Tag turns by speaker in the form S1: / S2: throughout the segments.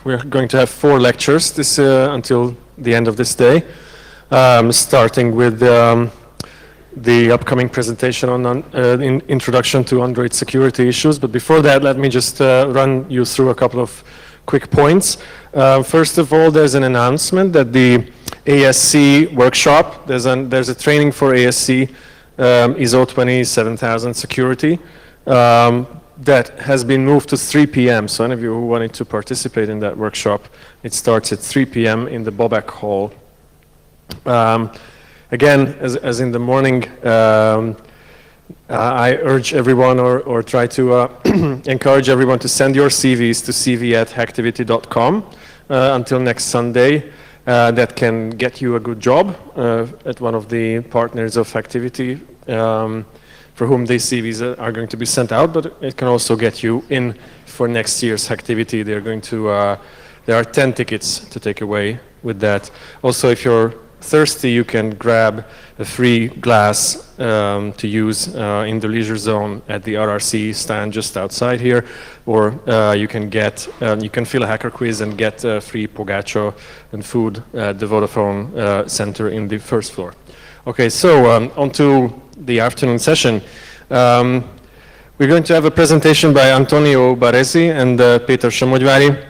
S1: We're going to have 4 lectures until the end of this day, starting with the upcoming presentation on introduction to Android security issues. But before that, let me just run you through a couple of quick points. First of all, there's an announcement that the ASC workshop, there's a training for ASC ISO 27000 security that has been moved to 3 p.m. So any of you who wanted to participate in that workshop, it starts at 3 p.m. in the Bobek Hall. Again, as in the morning, I urge everyone or try to encourage everyone to send your CVs to cv@hacktivity.com until next Sunday. That can get you a good job at one of the partners of Hacktivity for whom these CVs are going to be sent out, but it can also get you in for next year's Hacktivity. There are 10 tickets to take away with that. Also, if you're thirsty, you can grab a free glass to use in the leisure zone at the RRC stand just outside here, or you can fill a hacker quiz and get free pogačo and food at the Vodafone Center in the first floor. Okay, so on to the afternoon session. We're going to have a presentation by Antonio Barresi and Peter Somogyvari.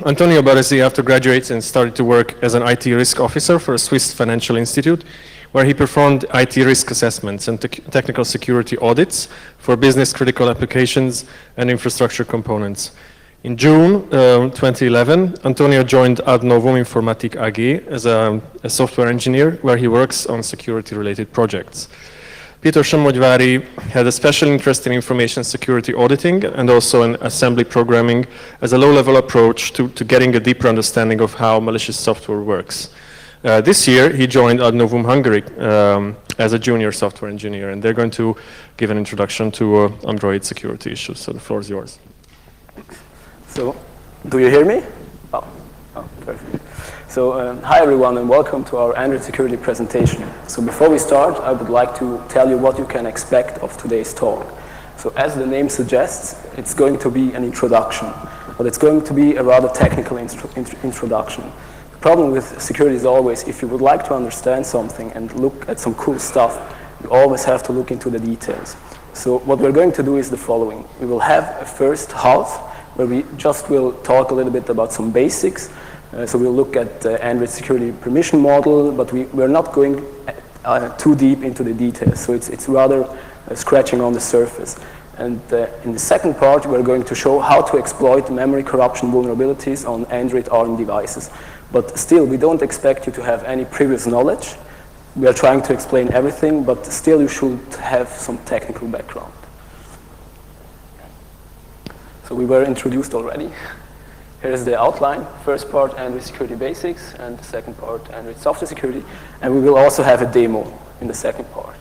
S1: Antonio Barresi, after graduating, started to work as an IT risk officer for a Swiss financial institute, where he performed IT risk assessments and technical security audits for business critical applications and infrastructure components. In June 2011, Antonio joined Ad Novum Informatik AG as a software engineer, where he works on security-related projects. Peter Somogyvari had a special interest in information security auditing and also in assembly programming as a low-level approach to getting a deeper understanding of how malicious software works. This year, he joined Ad Novum Hungary as a junior software engineer, and they're going to give an introduction to Android security issues. So the floor is yours.
S2: So, do you hear me? Oh, perfect. So, hi everyone and welcome to our Android security presentation. So before we start, I would like to tell you what you can expect of today's talk. So as the name suggests, it's going to be an introduction, but it's going to be a rather technical introduction. The problem with security is always, if you would like to understand something and look at some cool stuff, you always have to look into the details. So what we're going to do is the following. We will have a first half where we just will talk a little bit about some basics. So we'll look at the Android security permission model, but we're not going too deep into the details. So it's rather scratching on the surface. And in the second part, we're going to show how to exploit memory corruption vulnerabilities on Android ARM devices. But still, we don't expect you to have any previous knowledge. We are trying to explain everything, but still you should have some technical background. So we were introduced already. Here's the outline. First part, Android security basics, and the second part, Android software security. And we will also have a demo in the second part.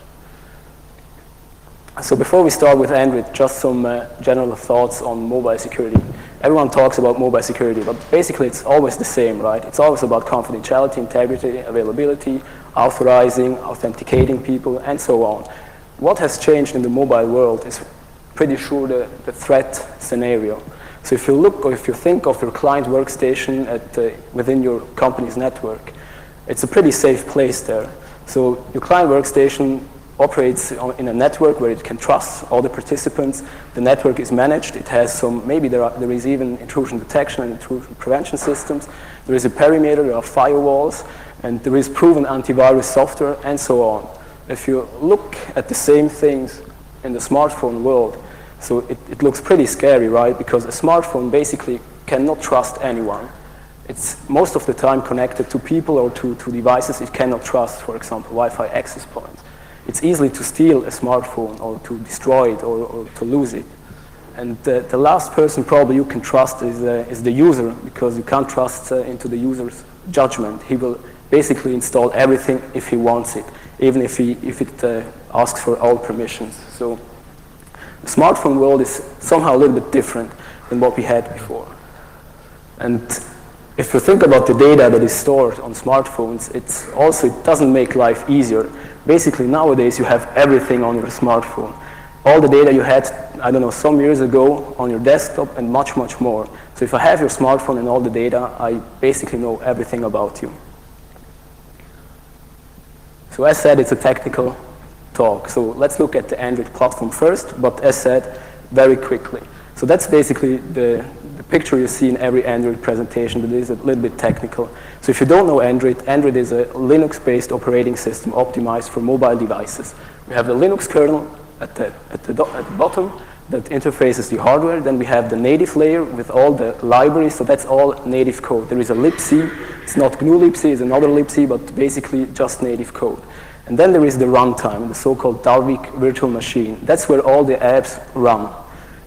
S2: So before we start with Android, just some general thoughts on mobile security. Everyone talks about mobile security, but basically it's always the same, right? It's always about confidentiality, integrity, availability, authorizing, authenticating people, and so on. What has changed in the mobile world is pretty sure the threat scenario. So if you look or if you think of your client workstation within your company's network, it's a pretty safe place there. So your client workstation operates in a network where it can trust all the participants. The network is managed. It has maybe there is even intrusion detection and intrusion prevention systems. There is a perimeter, there are firewalls, and there is proven antivirus software, and so on. If you look at the same things in the smartphone world, so it looks pretty scary, right? Because a smartphone basically cannot trust anyone. It's most of the time connected to people or to devices it cannot trust, for example, Wi-Fi access points. It's easy to steal a smartphone or to destroy it or to lose it. And the last person probably you can trust is the user, because you can't trust into the user's judgment. He will basically install everything if he wants it, even if it asks for all permissions. So the smartphone world is somehow a little bit different than what we had before. And if you think about the data that is stored on smartphones, it doesn't make life easier. Basically, nowadays you have everything on your smartphone. all the data you had, I don't know, some years ago on your desktop and much, much more. So if I have your smartphone and all the data, I basically know everything about you. So as said, it's a technical talk. So let's look at the Android platform first, but as said, very quickly. So that's basically the picture you see in every Android presentation that is a little bit technical. So if you don't know Android, Android is a Linux-based operating system optimized for mobile devices. We have the Linux kernel at the bottom that interfaces the hardware. Then we have the native layer with all the libraries, so that's all native code. There is a libc, it's not GNU libc, it's another libc, but basically just native code. And then there is the runtime, the so-called Dalvik virtual machine. That's where all the apps run.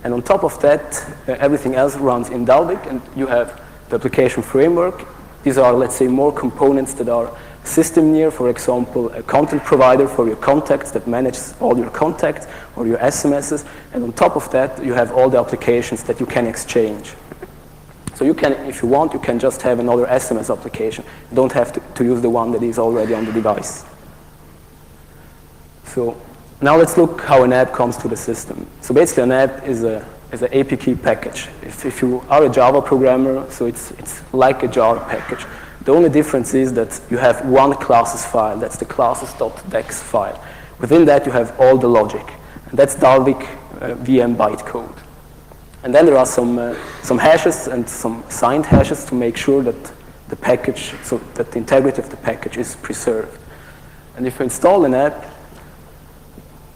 S2: And on top of that, everything else runs in Dalvik, and you have the application framework. These are, let's say, more components that are system near, for example, a content provider for your contacts that manages all your contacts or your SMSs. And on top of that, you have all the applications that you can exchange. So you can, if you want, you can just have another SMS application. You don't have to use the one that is already on the device. So now let's look how an app comes to the system. So basically an app is an APK package. If you are a Java programmer, so it's like a jar package. The only difference is that you have one classes file. That's the classes.dex file. Within that you have all the logic. And that's Dalvik VM bytecode. And then there are some hashes and some signed hashes to make sure that the package, so that the integrity of the package is preserved. And if you install an app,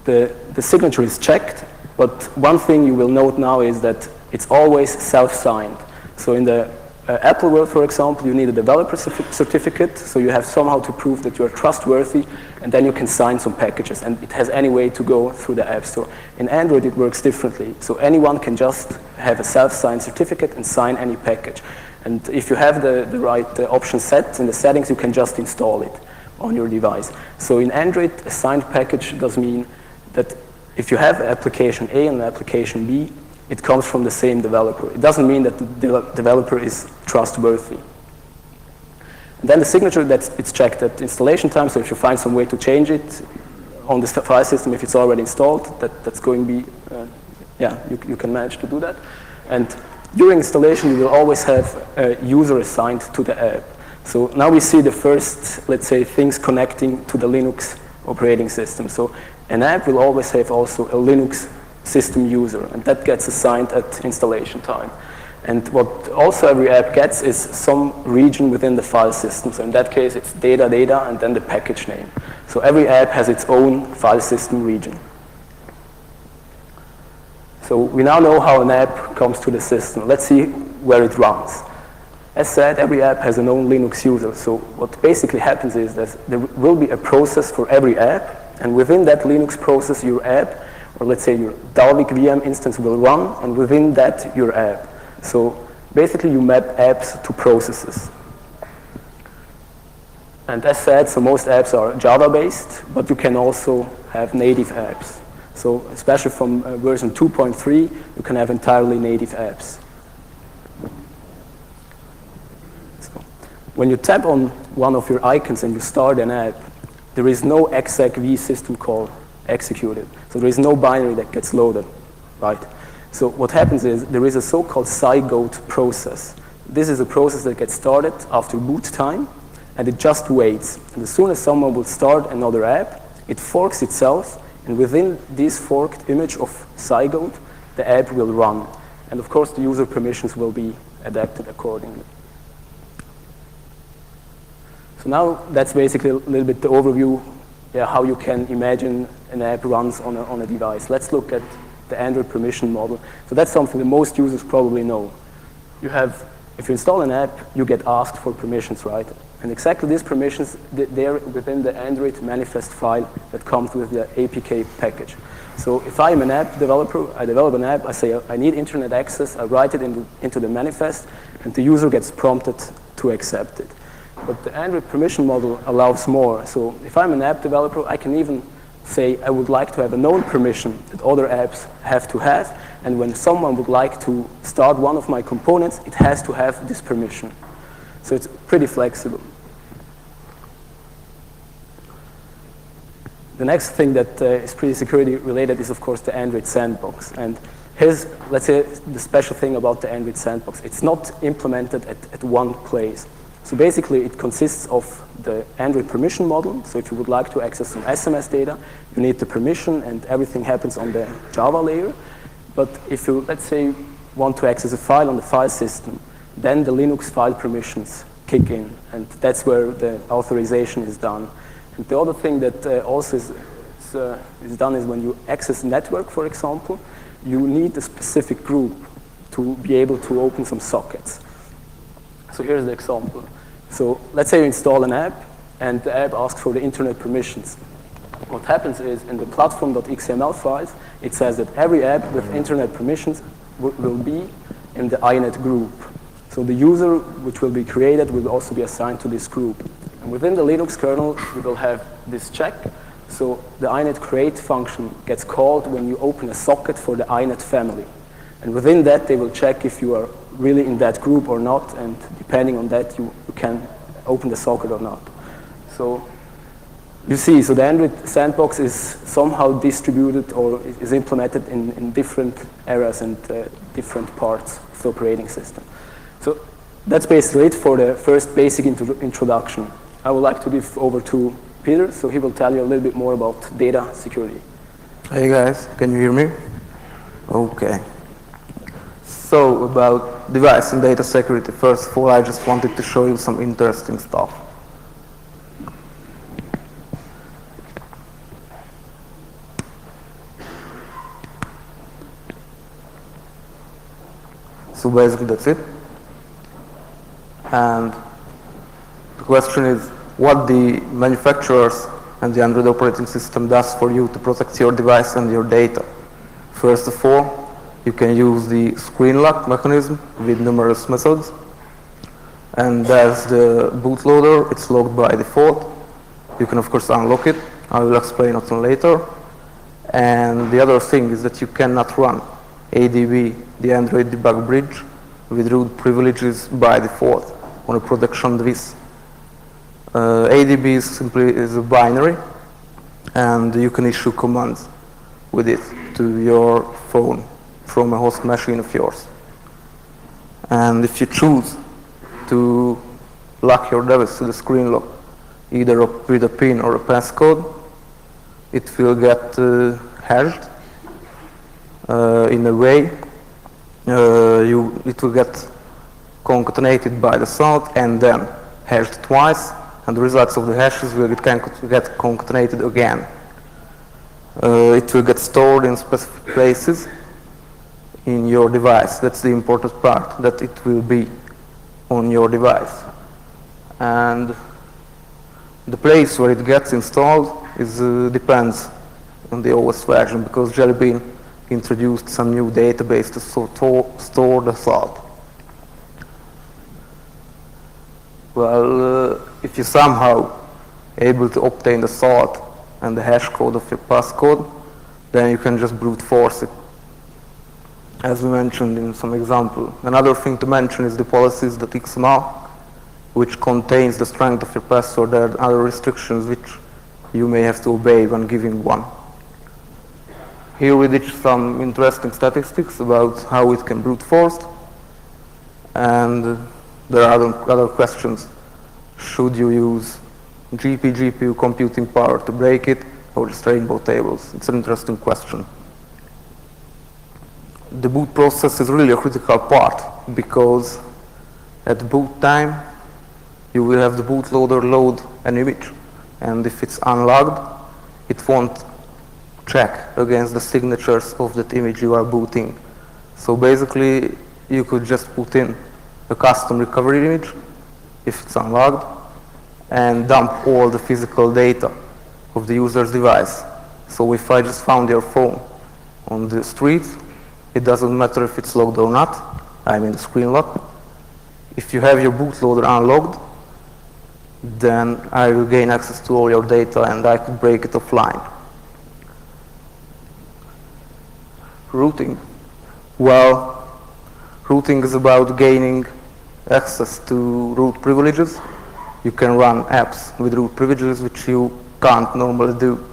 S2: the signature is checked, but one thing you will note now is that it's always self-signed. So in the Apple world, for example, you need a developer certificate, so you have somehow to prove that you're trustworthy, and then you can sign some packages, and it has any way to go through the App Store. In Android, it works differently. So anyone can just have a self-signed certificate and sign any package. And if you have the right option set in the settings, you can just install it on your device. So in Android, a signed package does mean that if you have application A and application B, it comes from the same developer. It doesn't mean that the developer is trustworthy. And then the signature, it's checked at installation time, so if you find some way to change it on the file system, if it's already installed, that's going to be, you can manage to do that. And during installation, you will always have a user assigned to the app. So now we see the first, let's say, things connecting to the Linux operating system. So an app will always have also a Linux system user, and that gets assigned at installation time. And what also every app gets is some region within the file system. So in that case, it's data, and then the package name. So every app has its own file system region. So we now know how an app comes to the system. Let's see where it runs. As said, every app has an own Linux user. So what basically happens is that there will be a process for every app, and within that Linux process, your app, or let's say your Dalvik VM instance will run, and within that, your app. So basically, you map apps to processes. And as said, so most apps are Java-based, but you can also have native apps. So especially from version 2.3, you can have entirely native apps. So when you tap on one of your icons and you start an app, there is no execv system call executed. So there is no binary that gets loaded, right? So what happens is there is a so-called Zygote process. This is a process that gets started after boot time, and it just waits. And as soon as someone will start another app, it forks itself, and within this forked image of Zygote, the app will run. And of course, the user permissions will be adapted accordingly. So now that's basically a little bit the overview, how you can imagine an app runs on a device. Let's look at the Android permission model. So that's something that most users probably know. If you install an app, you get asked for permissions, right? And exactly these permissions, they're within the Android manifest file that comes with the APK package. So if I'm an app developer, I develop an app, I say I need internet access, I write it into the manifest, and the user gets prompted to accept it. But the Android permission model allows more. So if I'm an app developer, I can even say I would like to have a known permission that other apps have to have, and when someone would like to start one of my components, it has to have this permission. So it's pretty flexible. The next thing that is pretty security related is, of course, the Android sandbox. And here's, let's say, the special thing about the Android sandbox. It's not implemented at one place. So basically, it consists of the Android permission model. So if you would like to access some SMS data, you need the permission, and everything happens on the Java layer. But if you, let's say, want to access a file on the file system, then the Linux file permissions kick in, and that's where the authorization is done. And the other thing that also is done is when you access network, for example, you need a specific group to be able to open some sockets. So here's the example. So let's say you install an app, and the app asks for the internet permissions. What happens is, in the platform.xml files, it says that every app with internet permissions will be in the inet group. So the user which will be created will also be assigned to this group. And within the Linux kernel, we will have this check. So the inet create function gets called when you open a socket for the inet family. And within that, they will check if you are really in that group or not, and depending on that, you can open the socket or not. So you see, so the Android sandbox is somehow distributed or is implemented in different areas and different parts of the operating system. So that's basically it for the first basic introduction. I would like to give over to Peter, so he will tell you a little bit more about data security.
S3: Hey guys, can you hear me? Okay. So about device and data security, first of all, I just wanted to show you some interesting stuff. So basically that's it. And the question is what the manufacturers and the Android operating system does for you to protect your device and your data. First of all, you can use the screen lock mechanism with numerous methods. And as the bootloader, it's locked by default. You can of course unlock it. I will explain it later. And the other thing is that you cannot run ADB, the Android debug bridge, with root privileges by default on a production device. ADB is a binary, and you can issue commands with it to your phone from a host machine of yours. And if you choose to lock your device to the screen lock, either with a PIN or a passcode, it will get hashed in a way. It will get concatenated by the salt and then hashed twice, and the results of the hashes will get concatenated again. It will get stored in specific places in your device. That's the important part, that it will be on your device. And the place where it gets installed depends on the OS version, because Jelly Bean introduced some new database to store the salt. Well, if you somehow able to obtain the salt and the hash code of your passcode, then you can just brute force it, as we mentioned in some example. Another thing to mention is the policies.xml, which contains the strength of your password and other restrictions which you may have to obey when giving one. Here we did some interesting statistics about how it can brute force, and there are other questions. Should you use GPU computing power to break it, or just rainbow tables? It's an interesting question. The boot process is really a critical part, because at boot time you will have the bootloader load an image, and if it's unlogged, it won't check against the signatures of that image you are booting. So basically you could just put in a custom recovery image if it's unlogged and dump all the physical data of the user's device. So if I just found your phone on the street, it doesn't matter if it's logged or not, I mean the screen lock. If you have your bootloader unlogged, then I will gain access to all your data and I could break it offline. Routing. Well, routing is about gaining access to root privileges. You can run apps with root privileges which you can't normally do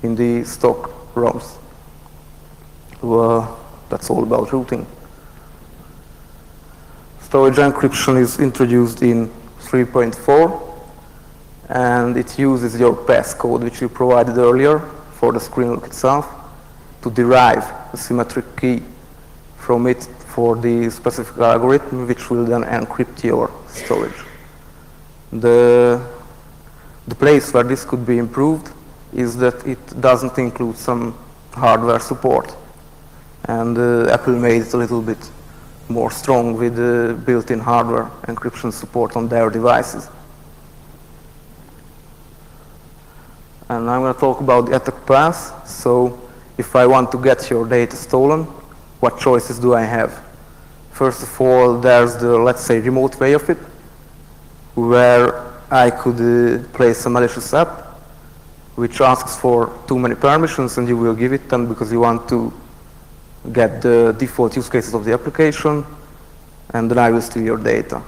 S3: in the stock ROMs. That's all about routing. Storage encryption is introduced in 3.4, and it uses your passcode, which you provided earlier for the screen lock itself, to derive a symmetric key from it for the specific algorithm, which will then encrypt your storage. The place where this could be improved is that it doesn't include some hardware support. And Apple made it a little bit more strong with built-in hardware encryption support on their devices. And I'm going to talk about the attack path. So if I want to get your data stolen, what choices do I have? First of all, there's the, let's say, remote way of it, where I could place a malicious app, which asks for too many permissions, and you will give it them because you want to get the default use cases of the application, and then I will steal your data.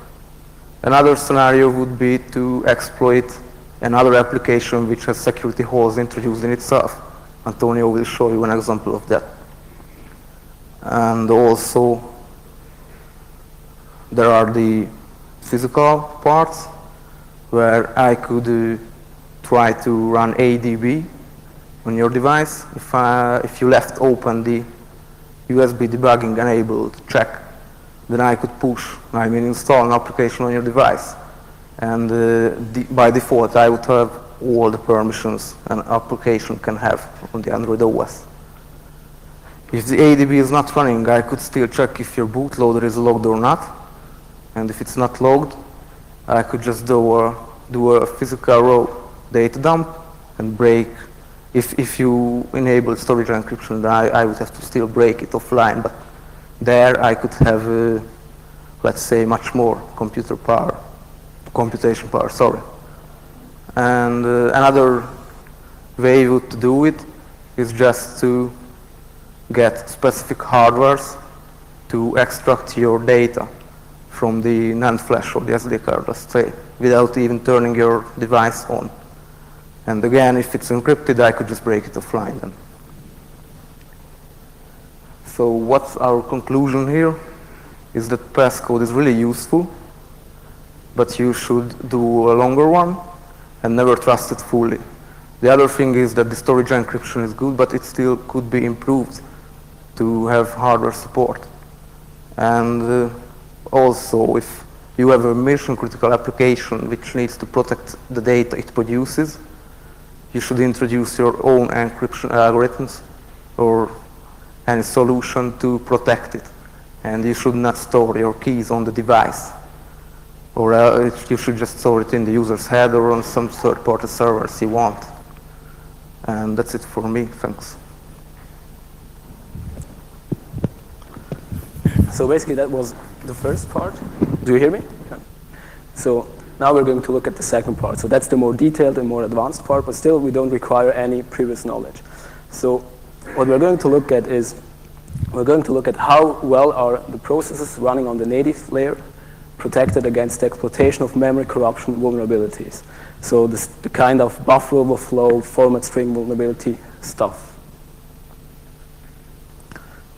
S3: Another scenario would be to exploit another application which has security holes introduced in itself. Antonio will show you an example of that. And also, there are the physical parts where I could try to run ADB on your device. If you left open the USB debugging enabled check, then I could install an application on your device. And by default, I would have all the permissions an application can have on the Android OS. If the ADB is not running, I could still check if your bootloader is logged or not. And if it's not logged, I could just do a physical raw data dump and break. If you enable storage encryption, then I would have to still break it offline. But there I could have, let's say, much more computation power, sorry. And another way to do it is just to get specific hardwares to extract your data from the NAND flash or the SD card, let's say, without even turning your device on. And again, if it's encrypted, I could just break it offline then. So what's our conclusion here? Is that passcode is really useful, but you should do a longer one and never trust it fully. The other thing is that the storage encryption is good, but it still could be improved to have hardware support. And also, if you have a mission-critical application which needs to protect the data it produces, you should introduce your own encryption algorithms or any solution to protect it. And you should not store your keys on the device. Or you should just store it in the user's head or on some third-party servers you want. And that's it for me. Thanks.
S2: So basically that was the first part. Do you hear me? Yeah. So now we're going to look at the second part. So that's the more detailed and more advanced part, but still we don't require any previous knowledge. So what we're going to look at is, we're going to look at how well are the processes running on the native layer protected against the exploitation of memory corruption vulnerabilities. So the kind of buffer overflow, format string vulnerability stuff.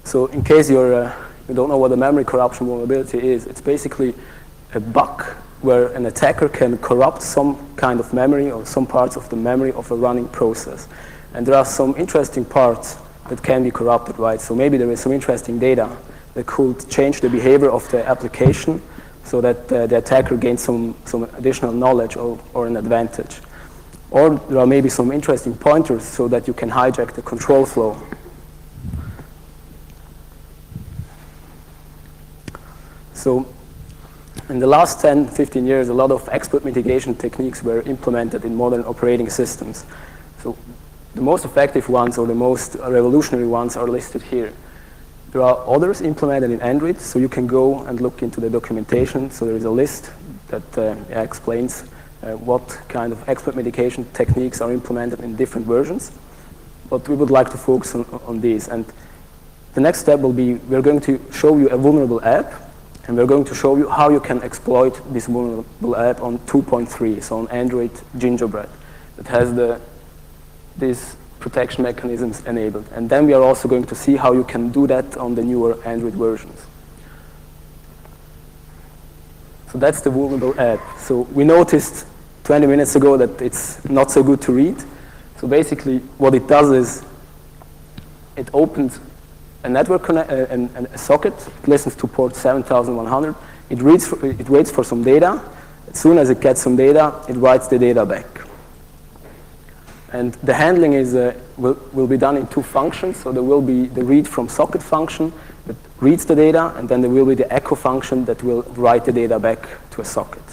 S2: So in case you don't know what a memory corruption vulnerability is, it's basically a bug where an attacker can corrupt some kind of memory or some parts of the memory of a running process. And there are some interesting parts that can be corrupted, right? So maybe there is some interesting data that could change the behavior of the application so that the attacker gains some additional knowledge or an advantage. Or there are maybe some interesting pointers so that you can hijack the control flow. So in the last 10, 15 years, a lot of exploit mitigation techniques were implemented in modern operating systems. So the most effective ones or the most revolutionary ones are listed here. There are others implemented in Android, so you can go and look into the documentation. So there is a list that explains what kind of exploit mitigation techniques are implemented in different versions. But we would like to focus on these. And the next step will be, we're going to show you a vulnerable app, and we're going to show you how you can exploit this vulnerable app on 2.3, so on Android Gingerbread. It has this protection mechanisms enabled. And then we are also going to see how you can do that on the newer Android versions. So that's the vulnerable app. So we noticed 20 minutes ago that it's not so good to read. So basically what it does is it opens a network a socket, it listens to port 7100, it waits for some data. As soon as it gets some data, it writes the data back. And the handling is will be done in two functions. So there will be the read from socket function that reads the data, and then there will be the echo function that will write the data back to a socket.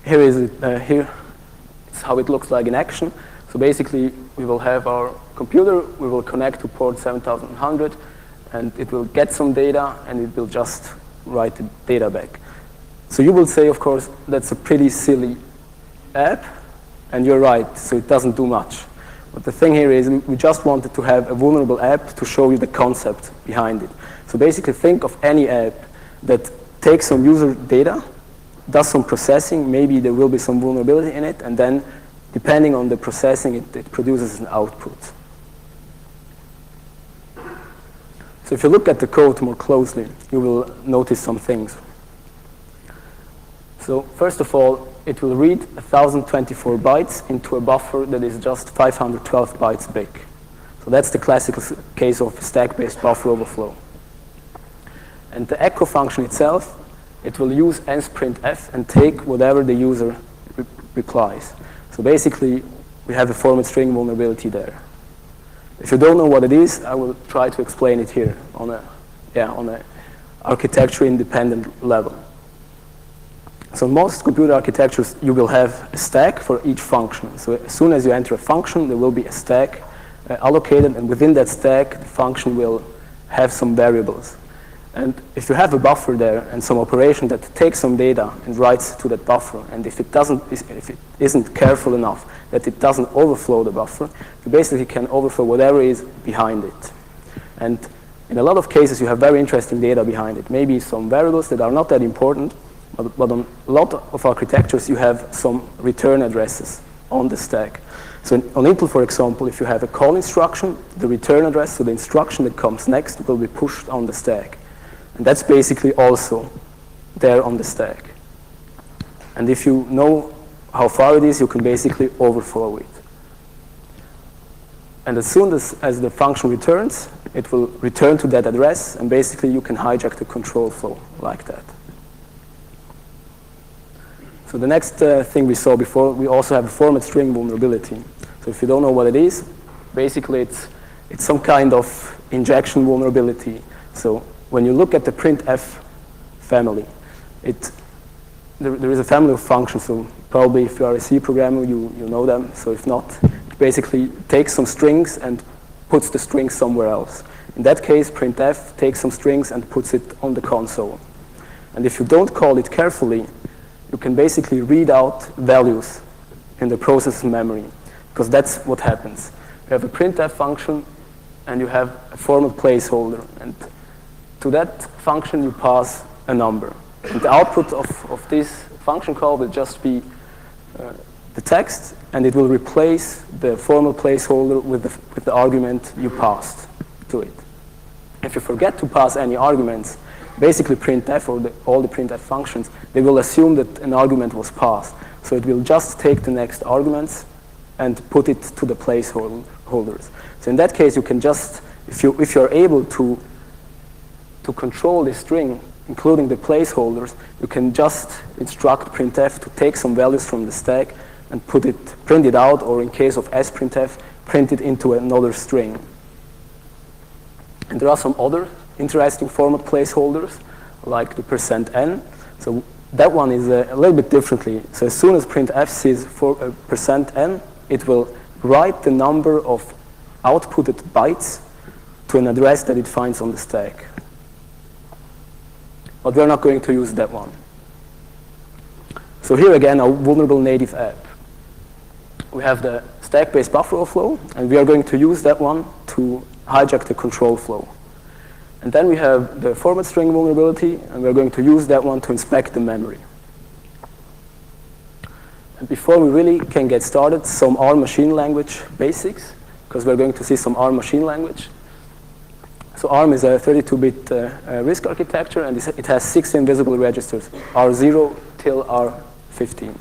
S2: Here is it's how it looks like in action. So basically, we will have our computer, we will connect to port 7100, and it will get some data, and it will just write the data back. So you will say, of course, that's a pretty silly app, and you're right, so it doesn't do much. But the thing here is we just wanted to have a vulnerable app to show you the concept behind it. So basically think of any app that takes some user data, does some processing, maybe there will be some vulnerability in it, and then depending on the processing, it produces an output. So if you look at the code more closely, you will notice some things. So first of all, it will read 1024 bytes into a buffer that is just 512 bytes big. So that's the classical case of stack-based buffer overflow. And the echo function itself, it will use nsprintf and take whatever the user replies. So basically, we have a format string vulnerability there. If you don't know what it is, I will try to explain it here on a architecture independent level. So most computer architectures, you will have a stack for each function. So as soon as you enter a function, there will be a stack allocated, and within that stack, the function will have some variables. And if you have a buffer there and some operation that takes some data and writes to that buffer, and if it isn't careful enough that it doesn't overflow the buffer, you basically can overflow whatever is behind it. And in a lot of cases, you have very interesting data behind it. Maybe some variables that are not that important, but on a lot of architectures, you have some return addresses on the stack. So on Intel, for example, if you have a call instruction, the return address, so the instruction that comes next, will be pushed on the stack. And that's basically also there on the stack. And if you know how far it is, you can basically overflow it. And as soon as the function returns, it will return to that address, and basically you can hijack the control flow like that. So the next thing we saw before, we also have a format string vulnerability. So if you don't know what it is, basically it's some kind of injection vulnerability. So when you look at the printf family, there is a family of functions. So probably if you are a C programmer, you know them. So if not, it basically takes some strings and puts the strings somewhere else. In that case, printf takes some strings and puts it on the console. And if you don't call it carefully, you can basically read out values in the process memory, because that's what happens. You have a printf function, and you have a format placeholder, and to that function you pass a number. And the output of this function call will just be the text, and it will replace the formal placeholder with the argument you passed to it. If you forget to pass any arguments, basically printf or all the printf functions, they will assume that an argument was passed. So it will just take the next arguments and put it to the placeholders. So in that case, you can just, if you're able to control the string, including the placeholders, you can just instruct printf to take some values from the stack and print it out, or in case of sprintf, print it into another string. And there are some other interesting format placeholders, like the %n. So that one is a little bit differently. So as soon as printf sees %n, it will write the number of outputted bytes to an address that it finds on the stack. But we're not going to use that one. So here again, a vulnerable native app. We have the stack-based buffer overflow, and we are going to use that one to hijack the control flow. And then we have the format string vulnerability, and we're going to use that one to inspect the memory. And before we really can get started, some ARM machine language basics, because we're going to see some ARM machine language. So ARM is a 32-bit RISC architecture, and it has 16 visible registers, R0 till R15.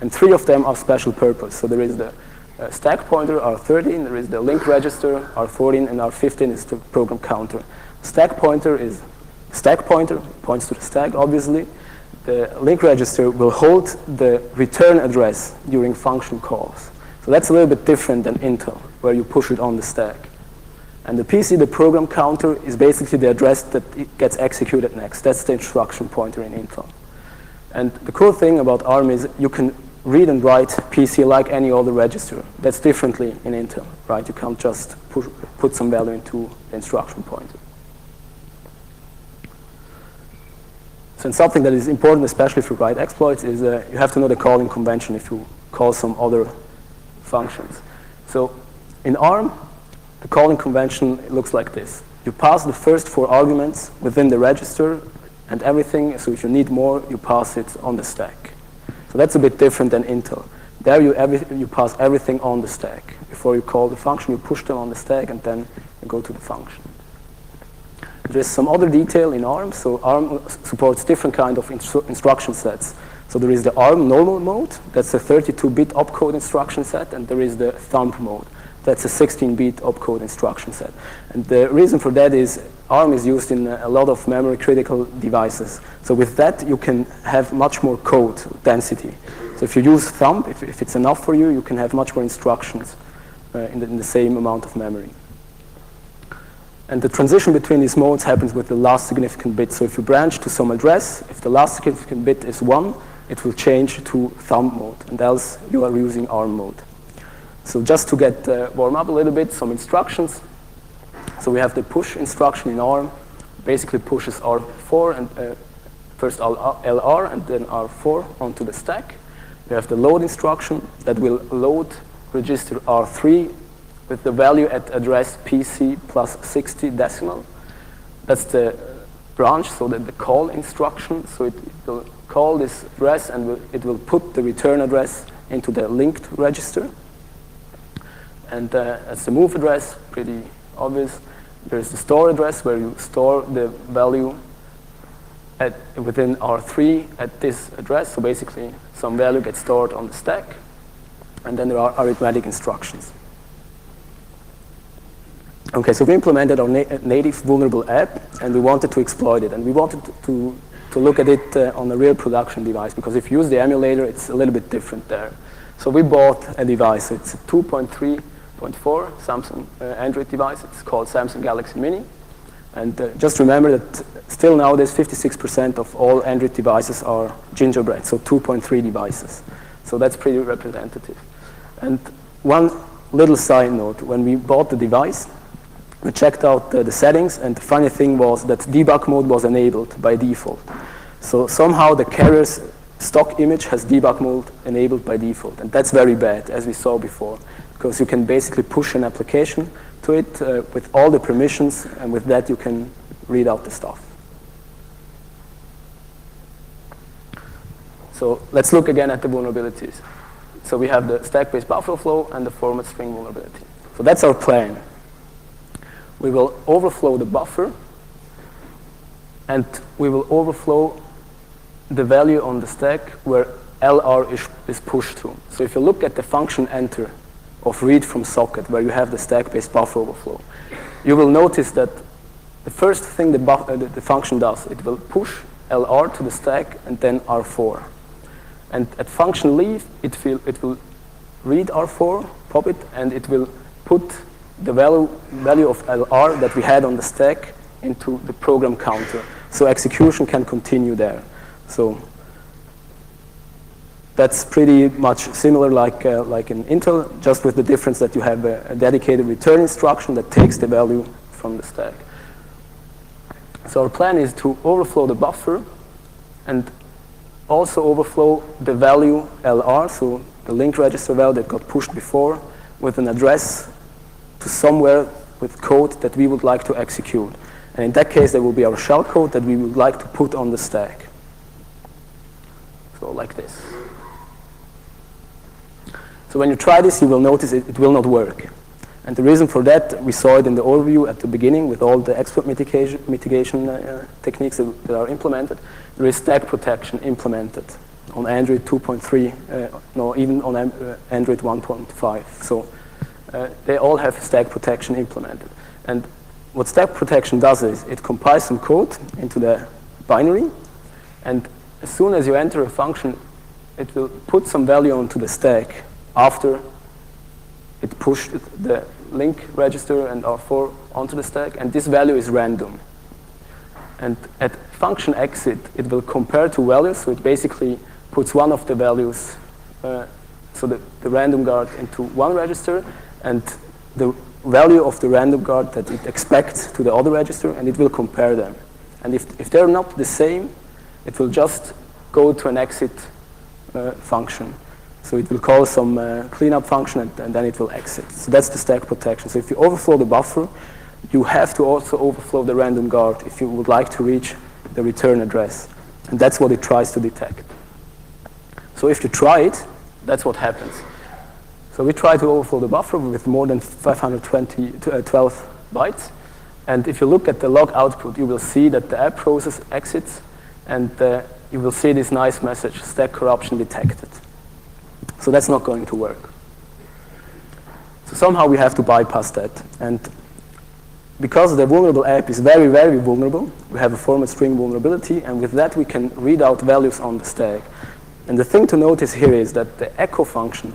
S2: And 3 of them are special purpose. So there is the stack pointer, R13, there is the link register, R14, and R15 is the program counter. Stack pointer is stack pointer, points to the stack, obviously. The link register will hold the return address during function calls. So that's a little bit different than Intel, where you push it on the stack. And the PC, the program counter, is basically the address that it gets executed next. That's the instruction pointer in Intel. And the cool thing about ARM is you can read and write PC like any other register. That's differently in Intel, right? You can't just put some value into the instruction pointer. So something that is important, especially for write exploits, is you have to know the calling convention if you call some other functions. So in ARM, the calling convention looks like this. You pass the first 4 arguments within the register and everything. So if you need more, you pass it on the stack. So that's a bit different than Intel. There you pass everything on the stack. Before you call the function, you push them on the stack, and then you go to the function. There's some other detail in ARM. So ARM supports different kind of instruction sets. So there is the ARM normal mode. That's a 32-bit opcode instruction set. And there is the thumb mode. That's a 16-bit opcode instruction set. And the reason for that is ARM is used in a lot of memory-critical devices. So with that, you can have much more code density. So if you use thumb, if it's enough for you, you can have much more instructions in the same amount of memory. And the transition between these modes happens with the last significant bit. So if you branch to some address, if the last significant bit is 1, it will change to thumb mode, and else you are using ARM mode. So just to get warm up a little bit, some instructions. So we have the push instruction in ARM. Basically pushes R4 and first LR and then R4 onto the stack. We have the load instruction that will load register R3 with the value at address PC plus 60 decimal. That's the branch, so that the call instruction. So it will call this address and it will put the return address into the linked register. And that's the move address, pretty obvious. There's the store address where you store the value within R3 at this address. So basically, some value gets stored on the stack. And then there are arithmetic instructions. Okay, so we implemented our native vulnerable app, and we wanted to exploit it. And we wanted to look at it on a real production device, because if you use the emulator, it's a little bit different there. So we bought a device. It's a 2.3.4 Samsung Android device. It's called Samsung Galaxy Mini. And just remember that still nowadays 56% of all Android devices are gingerbread, so 2.3 devices. So that's pretty representative. And one little side note, when we bought the device, we checked out the settings, and the funny thing was that debug mode was enabled by default. So somehow the carrier's stock image has debug mode enabled by default, and that's very bad, as we saw before, because you can basically push an application to it with all the permissions, and with that you can read out the stuff. So let's look again at the vulnerabilities. So we have the stack-based buffer overflow and the format string vulnerability. So that's our plan. We will overflow the buffer, and we will overflow the value on the stack where LR is pushed to. So if you look at the function enter of read from socket, where you have the stack-based buffer overflow, you will notice that the first thing the function does, it will push LR to the stack and then R4. And at function leave, it will read R4, pop it, and it will put the value of LR that we had on the stack into the program counter. So execution can continue there. So that's pretty much similar like in Intel, just with the difference that you have a dedicated return instruction that takes the value from the stack. So our plan is to overflow the buffer and also overflow the value LR, so the linked register value that got pushed before, with an address to somewhere with code that we would like to execute. And in that case, there will be our shell code that we would like to put on the stack. So like this. So when you try this, you will notice it will not work. And the reason for that, we saw it in the overview at the beginning with all the exploit mitigation techniques that are implemented. There is stack protection implemented on Android 2.3, no, even on Android 1.5. So they all have stack protection implemented. And what stack protection does is it compiles some code into the binary, and as soon as you enter a function, it will put some value onto the stack after it pushed the link register and R4 onto the stack, and this value is random. And at function exit, it will compare two values, so it basically puts one of the values, so the random guard into one register, and the value of the random guard that it expects to the other register, and it will compare them. And if they're not the same, it will just go to an exit function. So it will call some cleanup function, and then it will exit. So that's the stack protection. So if you overflow the buffer, you have to also overflow the random guard if you would like to reach the return address. And that's what it tries to detect. So if you try it, that's what happens. So we try to overflow the buffer with more than 512 bytes. And if you look at the log output, you will see that the app process exits, and you will see this nice message, stack corruption detected. So that's not going to work. So somehow we have to bypass that. And because the vulnerable app is very, very vulnerable, we have a format string vulnerability, and with that we can read out values on the stack. And the thing to notice here is that the echo function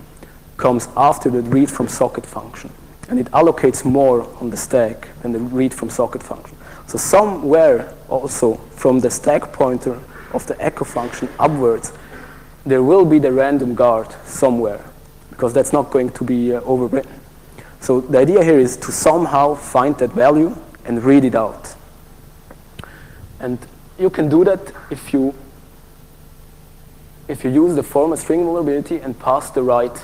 S2: comes after the read from socket function, and it allocates more on the stack than the read from socket function. So somewhere also from the stack pointer of the echo function upwards, there will be the random guard somewhere, because that's not going to be overwritten. So the idea here is to somehow find that value and read it out. And you can do that if you use the format string vulnerability and pass the right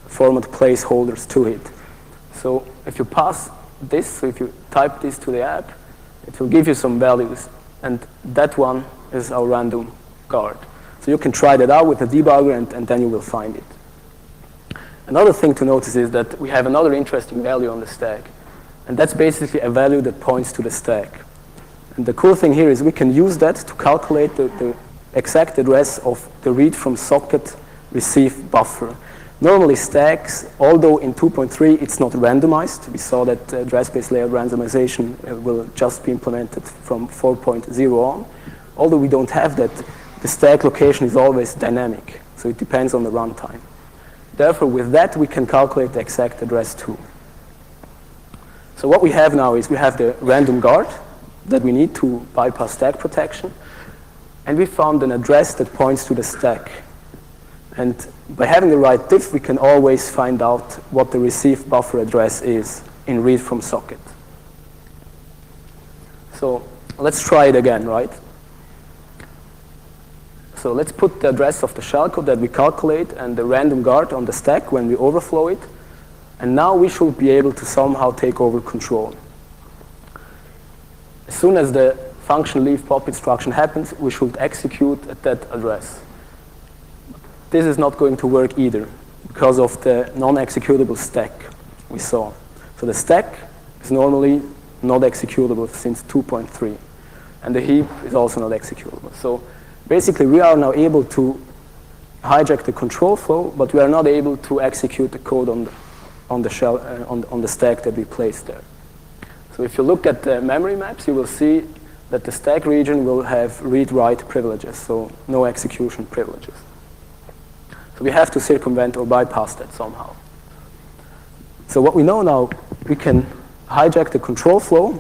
S2: format placeholders to it. So if you pass this, so if you type this to the app, it will give you some values, and that one is our random guard. So you can try that out with a debugger, and then you will find it. Another thing to notice is that we have another interesting value on the stack, and that's basically a value that points to the stack. And the cool thing here is we can use that to calculate the exact address of the read from socket receive buffer. Normally stacks, although in 2.3 it's not randomized, we saw that address-based layout randomization will just be implemented from 4.0 on. Although we don't have that, the stack location is always dynamic, so it depends on the runtime. Therefore, with that, we can calculate the exact address too. So what we have now is we have the random guard that we need to bypass stack protection, and we found an address that points to the stack. And by having the right diff, we can always find out what the receive buffer address is in read from socket. So let's try it again, right? So let's put the address of the shellcode that we calculate and the random guard on the stack when we overflow it. And now we should be able to somehow take over control. As soon as the function leave pop instruction happens, we should execute at that address. This is not going to work either because of the non-executable stack we saw. So the stack is normally not executable since 2.3. And the heap is also not executable. So basically, we are now able to hijack the control flow, but we are not able to execute the code on the stack that we placed there. So if you look at the memory maps, you will see that the stack region will have read-write privileges, so no execution privileges. So we have to circumvent or bypass that somehow. So what we know now, we can hijack the control flow,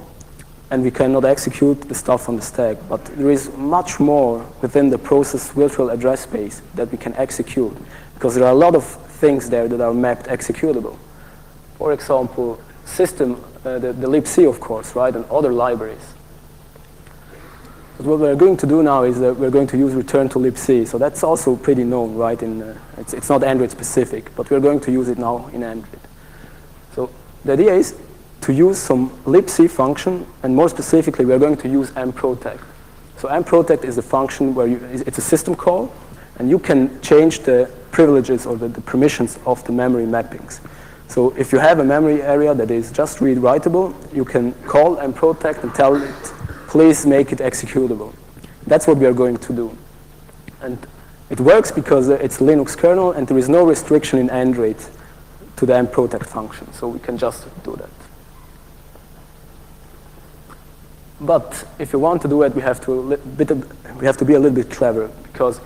S2: and we cannot execute the stuff on the stack. But there is much more within the process virtual address space that we can execute, because there are a lot of things there that are mapped executable. For example, system, the libc, of course, right, and other libraries. But what we're going to do now is that we're going to use return to libc. So that's also pretty known, right? It's not Android specific, but we're going to use it now in Android. So the idea is to use some libc function, and more specifically, we're going to use mprotect. So mprotect is a function where it's a system call, and you can change the privileges or the permissions of the memory mappings. So if you have a memory area that is just read-writable, you can call mprotect and tell it, please make it executable. That's what we are going to do. And it works because it's Linux kernel and there is no restriction in Android to the mprotect function. So we can just do that. But if you want to do it, we have to be a little bit clever, because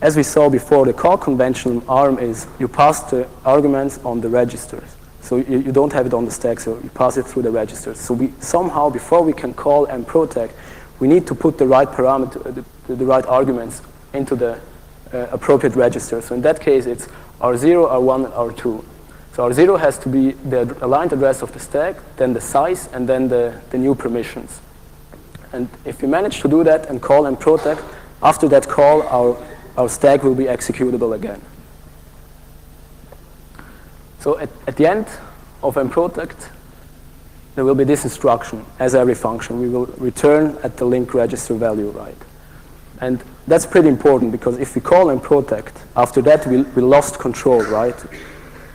S2: as we saw before, the call convention on ARM is you pass the arguments on the registers. So you don't have it on the stack, so you pass it through the registers. So we somehow, before we can call mprotect, we need to put the right parameter, the right arguments into the appropriate register. So in that case, it's R0, R1, and R2. So R0 has to be the aligned address of the stack, then the size, and then the new permissions. And if we manage to do that and call mprotect, after that call, our stack will be executable again. So at the end of mprotect, there will be this instruction, as every function. We will return at the link register value, right? And that's pretty important, because if we call mprotect, after that we lost control, right?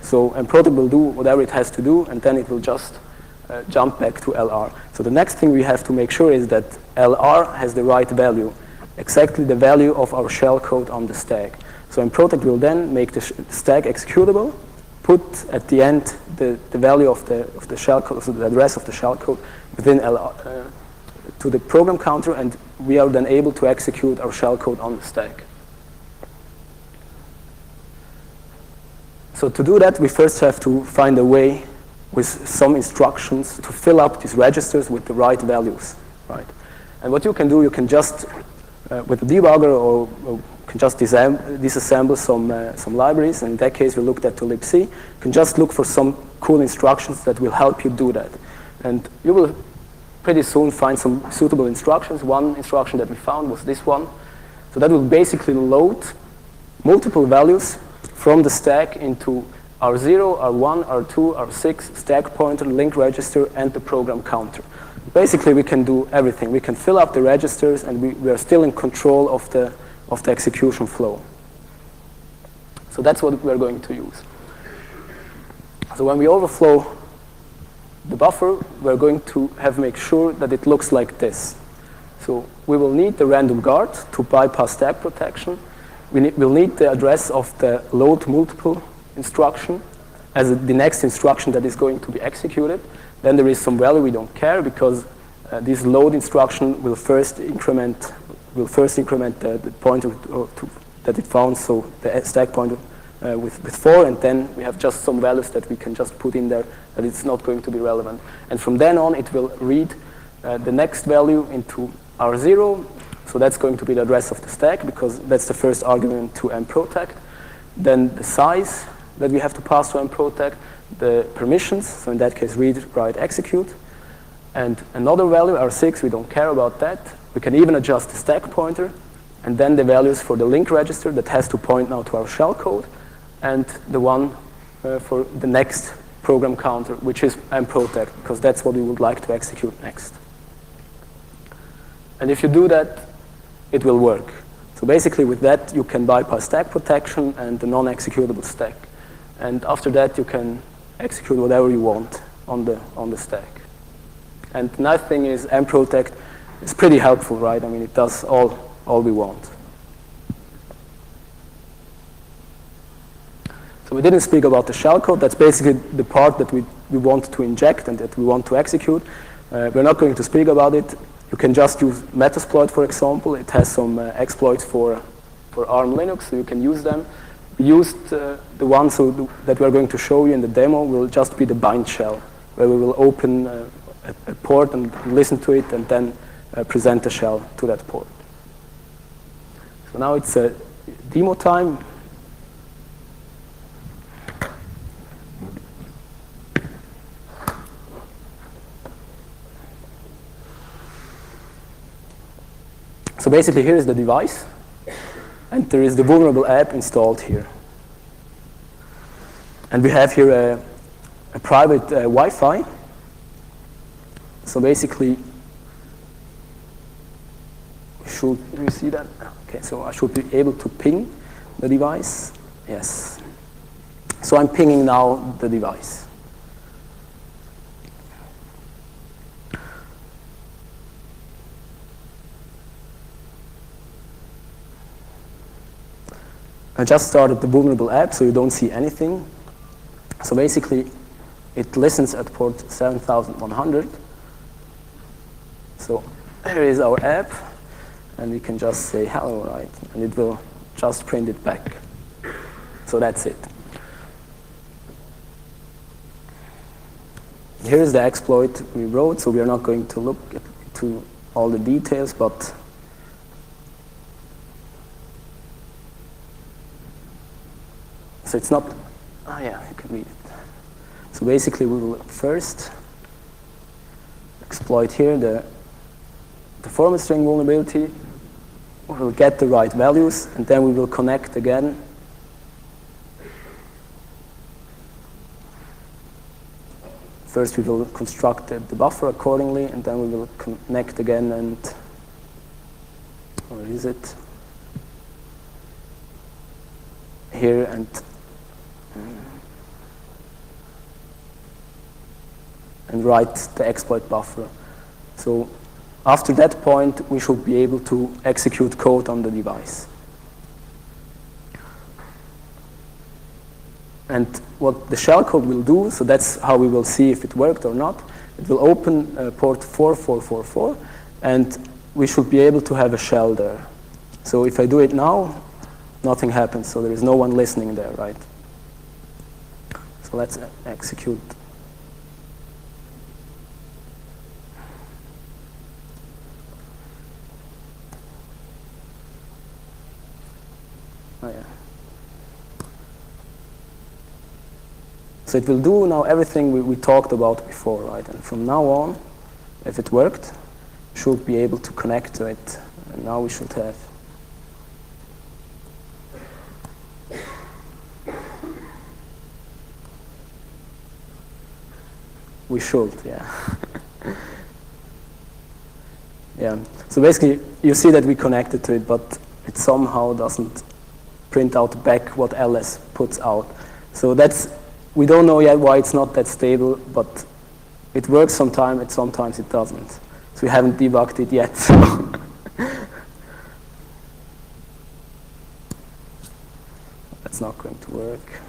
S2: So mprotect will do whatever it has to do, and then it will just jump back to LR. So the next thing we have to make sure is that LR has the right value, exactly the value of our shellcode on the stack. So mprotect will then make the stack executable, put at the end the value of the shellcode, so the address of the shellcode within LR to the program counter, and we are then able to execute our shellcode on the stack. So to do that, we first have to find a way with some instructions to fill up these registers with the right values, right? And what you can do, you can just, with a debugger, or can just disassemble some libraries. And in that case, we looked at to libc. You can just look for some cool instructions that will help you do that. And you will pretty soon find some suitable instructions. One instruction that we found was this one. So that will basically load multiple values from the stack into R0, R1, R2, R6, stack pointer, link register, and the program counter. Basically, we can do everything. We can fill up the registers, and we are still in control of the execution flow. So that's what we're going to use. So when we overflow the buffer, we're going to make sure that it looks like this. So we will need the random guard to bypass stack protection. We'll need the address of the load multiple instruction as the next instruction that is going to be executed. Then there is some value we don't care, because this load instruction will first increment the pointer that it found, so the stack pointer with 4, and then we have just some values that we can just put in there that it's not going to be relevant. And from then on, it will read the next value into R0, so that's going to be the address of the stack, because that's the first argument to mprotect. Then the size that we have to pass to mprotect, the permissions, so in that case read, write, execute, and another value, R6, we don't care about that. We can even adjust the stack pointer, and then the values for the link register that has to point now to our shellcode, and the one for the next program counter, which is mprotect, because that's what we would like to execute next. And if you do that, it will work. So basically with that, you can bypass stack protection and the non-executable stack. And after that, you can execute whatever you want on the stack. And the nice thing is mprotect is pretty helpful, right? I mean, it does all we want. So we didn't speak about the shellcode. That's basically the part that we want to inject and that we want to execute. We're not going to speak about it. You can just use Metasploit, for example. It has some exploits for ARM Linux, so you can use them. We used the ones that we're going to show you in the demo will just be the bind shell, where we will open a port and listen to it and then present the shell to that port. So now it's demo time. So basically, here is the device, and there is the vulnerable app installed here. And we have here a private Wi-Fi. So basically, you see that? Okay, so I should be able to ping the device Yes. So I'm pinging now the device. I just started the vulnerable app, so you don't see anything. So basically, it listens at port 7100. So here is our app, and we can just say hello, right? And it will just print it back. So that's it. Here is the exploit we wrote, so we are not going to look into all the details, but so it's not, yeah, you can read it. So basically we will first exploit here the format string vulnerability. We will get the right values, and then we will connect again. First we will construct the buffer accordingly, and then we will connect again and, where is it? Here and write the exploit buffer. So after that point, we should be able to execute code on the device. And what the shellcode will do, so that's how we will see if it worked or not. It will open port 4444, and we should be able to have a shell there. So if I do it now, nothing happens, so there is no one listening there, right? So let's execute. Oh, yeah. So it will do now everything we talked about before, right? And from now on, if it worked, we should be able to connect to it. And now we should have. We should, yeah. Yeah. So basically, you see that we connected to it, but it somehow doesn't print out back what ls puts out. So that's, we don't know yet why it's not that stable, but it works sometimes it doesn't. So we haven't debugged it yet. That's not going to work.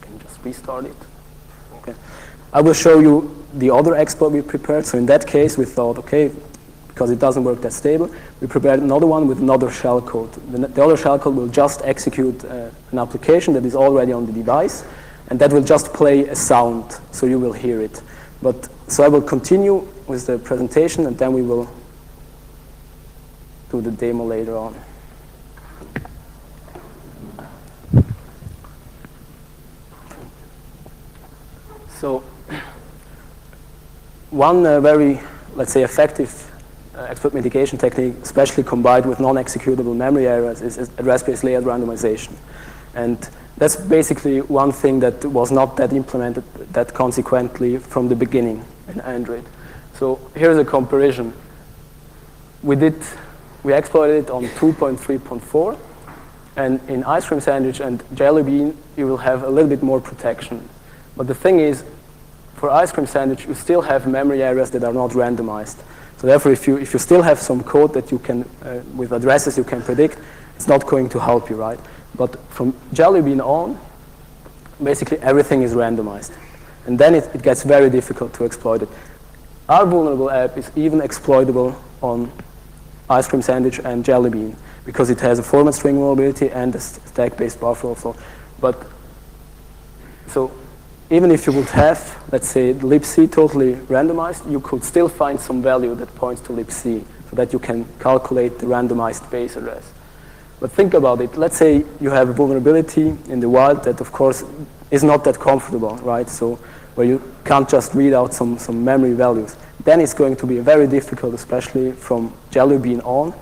S2: Can you just restart it? Okay. I will show you the other exploit we prepared. So in that case, we thought, okay, because it doesn't work that stable, we prepared another one with another shellcode. The other shellcode will just execute an application that is already on the device, and that will just play a sound, so you will hear it. But so I will continue with the presentation, and then we will do the demo later on. So one very, let's say, effective exploit mitigation technique, especially combined with non-executable memory errors, is address-based layout randomization. And that's basically one thing that was not that implemented that consequently from the beginning in Android. So here's a comparison. We exploited it on 2.3.4, and in Ice Cream Sandwich and Jelly Bean, you will have a little bit more protection. But the thing is, for Ice Cream Sandwich, you still have memory areas that are not randomized. So therefore, if you still have some code that you can, with addresses you can predict, it's not going to help you, right? But from Jelly Bean on, basically everything is randomized. And then it gets very difficult to exploit it. Our vulnerable app is even exploitable on Ice Cream Sandwich and Jelly Bean, because it has a format string vulnerability and a stack-based buffer also. But so even if you would have, let's say, libc totally randomized, you could still find some value that points to libc, so that you can calculate the randomized base address. But think about it. Let's say you have a vulnerability in the wild that, of course, is not that comfortable, right? So where you can't just read out some memory values. Then it's going to be very difficult, especially from Jelly Bean on,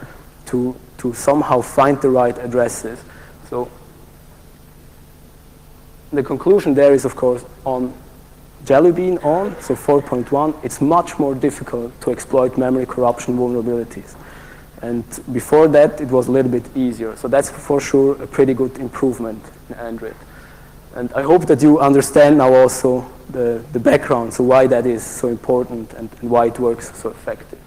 S2: to somehow find the right addresses. So the conclusion there is, of course, on Jelly Bean on, so 4.1, it's much more difficult to exploit memory corruption vulnerabilities. And before that, it was a little bit easier. So that's for sure a pretty good improvement in Android. And I hope that you understand now also the background, so why that is so important and why it works so effective.